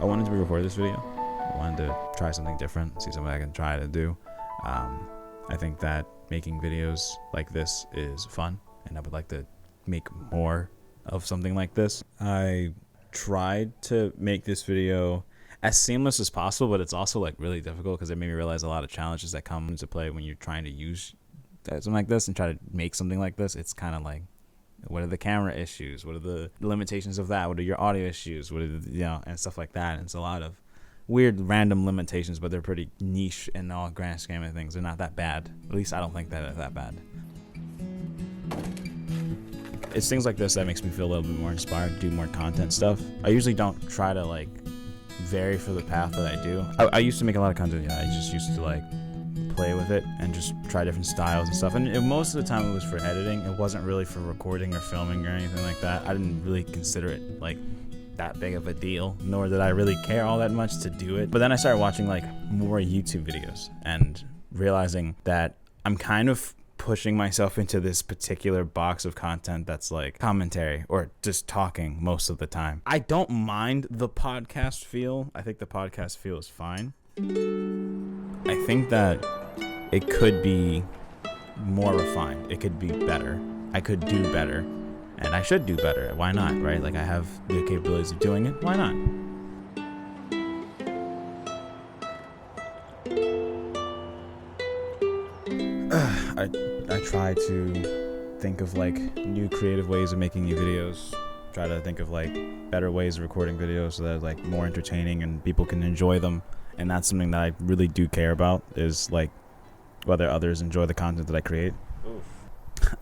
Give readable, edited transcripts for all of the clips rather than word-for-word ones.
wanted to record this video. I wanted to try something different, see something I can try to do. I think that making videos like this is fun, and I would like to make more of something like this. I tried to make this video as seamless as possible, but it's also like really difficult because it made me realize a lot of challenges that come into play when you're trying to use something like this and try to make something like this. It's kind of like, what are the camera issues? What are the limitations of that? What are your audio issues? What are the, and stuff like that. And it's a lot of weird random limitations, but they're pretty niche in all grand scheme of things. They're not that bad. At least I don't think that they're that bad. It's things like this that makes me feel a little bit more inspired to do more content stuff. I usually don't try to like vary for the path that I do. I used to make a lot of content. I just used to like play with it and just try different styles and stuff. And most of the time it was for editing. It wasn't really for recording or filming or anything like that. I didn't really consider it like that big of a deal, nor did I really care all that much to do it. But then I started watching like more YouTube videos and realizing that I'm kind of pushing myself into this particular box of content that's like commentary or just talking most of the time. I don't mind the podcast feel. I think the podcast feel is fine. I think that it could be more refined. It could be better. I could do better, and I should do better. Why not, right? Like, I have the capabilities of doing it. Why not? I try to think of like new creative ways of making new videos. Try to think of like better ways of recording videos so that they're like more entertaining and people can enjoy them. And that's something that I really do care about, is like whether others enjoy the content that I create. Oof.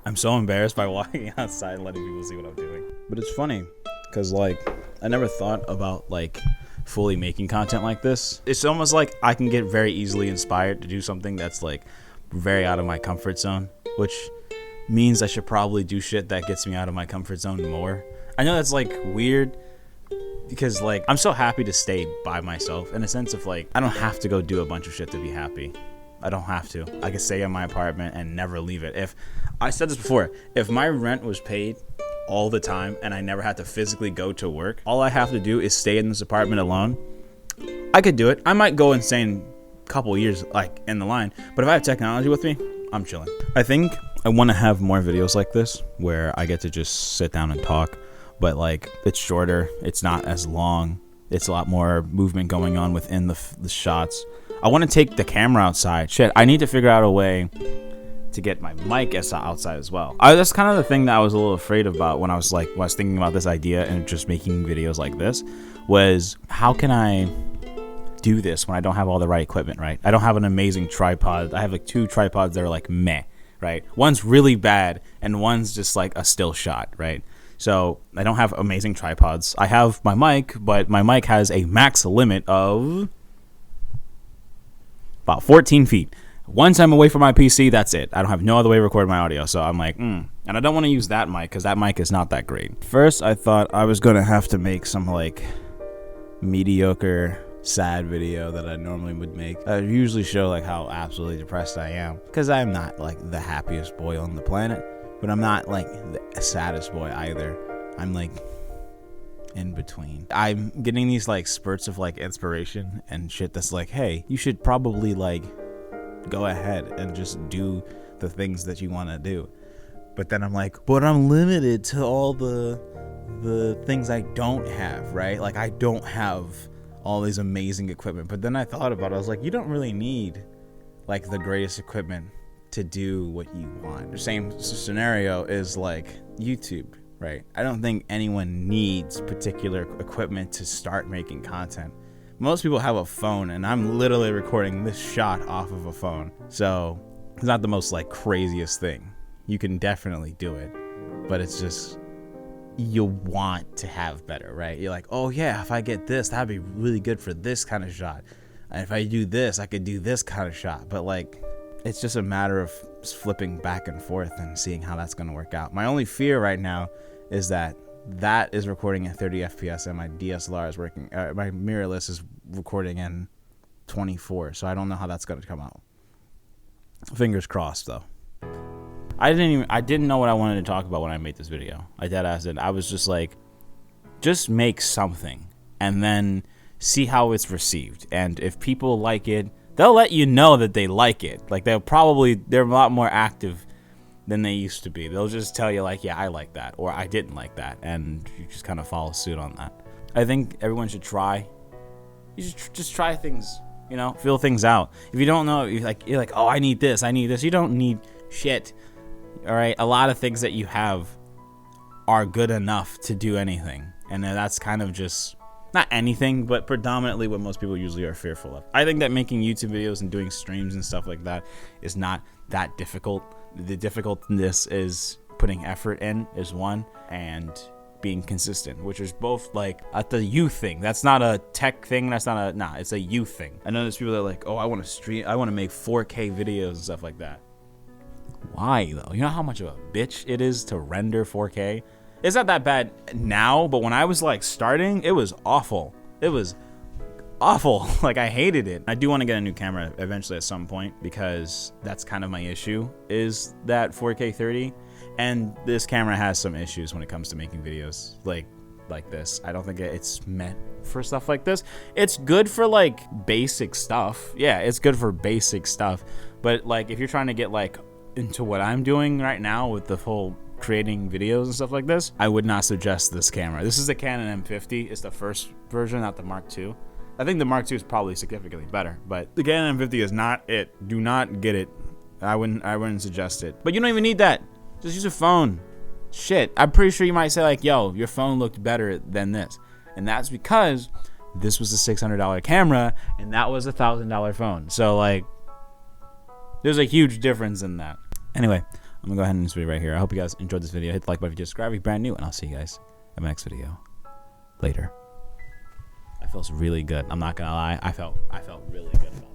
I'm so embarrassed by walking outside and letting people see what I'm doing. But it's funny because like I never thought about like fully making content like this. It's almost like I can get very easily inspired to do something that's like very out of my comfort zone, which means I should probably do shit that gets me out of my comfort zone more. I know that's like weird, because like I'm so happy to stay by myself in a sense of like I don't have to go do a bunch of shit to be happy. I don't have to. I can stay in my apartment and never leave it. If I said this before, if my rent was paid all the time and I never had to physically go to work, all I have to do is stay in this apartment alone, I could do it. I might go insane a couple years like in the line, but if I have technology with me, I'm chilling. I think I want to have more videos like this where I get to just sit down and talk, but like it's shorter, it's not as long, it's a lot more movement going on within the shots. I want to take the camera outside. Shit, I need to figure out a way to get my mic outside as well. That's kind of the thing that I was a little afraid about when I was thinking about this idea and just making videos like this, was how can I do this when I don't have all the right equipment, right? I don't have an amazing tripod. I have like 2 tripods that are like meh, right? One's really bad and one's just like a still shot, right? So I don't have amazing tripods. I have my mic, but my mic has a max limit of about 14 feet. Once I'm away from my PC, that's it. I don't have no other way to record my audio. So I'm like, And I don't want to use that mic because that mic is not that great. First, I thought I was going to have to make some like mediocre, sad video that I normally would make. I usually show like how absolutely depressed I am, because I'm not like the happiest boy on the planet, but I'm not like the saddest boy either. I'm like in between. I'm getting these like spurts of like inspiration and shit that's like, hey, you should probably like go ahead and just do the things that you want to do. But then I'm like, but I'm limited to all the things I don't have, right? Like I don't have all these amazing equipment. But then I thought about it. I was like, you don't really need like the greatest equipment to do what you want. The same scenario is like YouTube, right? I don't think anyone needs particular equipment to start making content. Most people have a phone, and I'm literally recording this shot off of a phone. So it's not the most like craziest thing. You can definitely do it, but it's just, you want to have better, right? You're like, oh yeah, if I get this, that'd be really good for this kind of shot. And if I do this, I could do this kind of shot. But like, it's just a matter of flipping back and forth and seeing how that's going to work out. My only fear right now is that is recording at 30 FPS and my DSLR is working, my mirrorless is recording in 24. So I don't know how that's going to come out. Fingers crossed though. I didn't know what I wanted to talk about when I made this video. I dead ass it. I was just like, just make something and then see how it's received. And if people like it, they'll let you know that they like it. Like they're a lot more active than they used to be. They'll just tell you like, yeah, I like that, or I didn't like that, and you just kind of follow suit on that. I think everyone should try. You should just try things, you know, feel things out. If you don't know, you're like, oh, I need this. You don't need shit. All right, a lot of things that you have are good enough to do anything, and that's kind of just not anything, but predominantly what most people usually are fearful of. I think that making YouTube videos and doing streams and stuff like that is not that difficult. The difficultness is putting effort in is one, and being consistent, which is both like the you thing. That's not a tech thing. It's a you thing. I know there's people that are like, oh, I want to stream, I want to make 4K videos and stuff like that. Why though? You know how much of a bitch it is to render 4K? It's not that bad now, but when I was like starting, it was awful. It was awful. Like I hated it. I do want to get a new camera eventually at some point, because that's kind of my issue, is that 4K 30. And this camera has some issues when it comes to making videos like this. I don't think it's meant for stuff like this. It's good for like basic stuff. Yeah, it's good for basic stuff. But like if you're trying to get like into what I'm doing right now with the whole creating videos and stuff like this, I would not suggest this camera. This is the Canon M50. It's the first version, not the Mark II. I think the Mark II is probably significantly better, but the Canon M50 is not it. Do not get it. I wouldn't suggest it. But you don't even need that. Just use a phone. Shit, I'm pretty sure you might say like, yo, your phone looked better than this. And that's because this was a $600 camera and that was a $1,000 phone. So like, there's a huge difference in that. Anyway, I'm gonna go ahead and end this video right here. I hope you guys enjoyed this video. Hit the like button if you subscribe if you're brand new, and I'll see you guys in my next video. Later. I felt really good. I'm not gonna lie. I felt really good about it.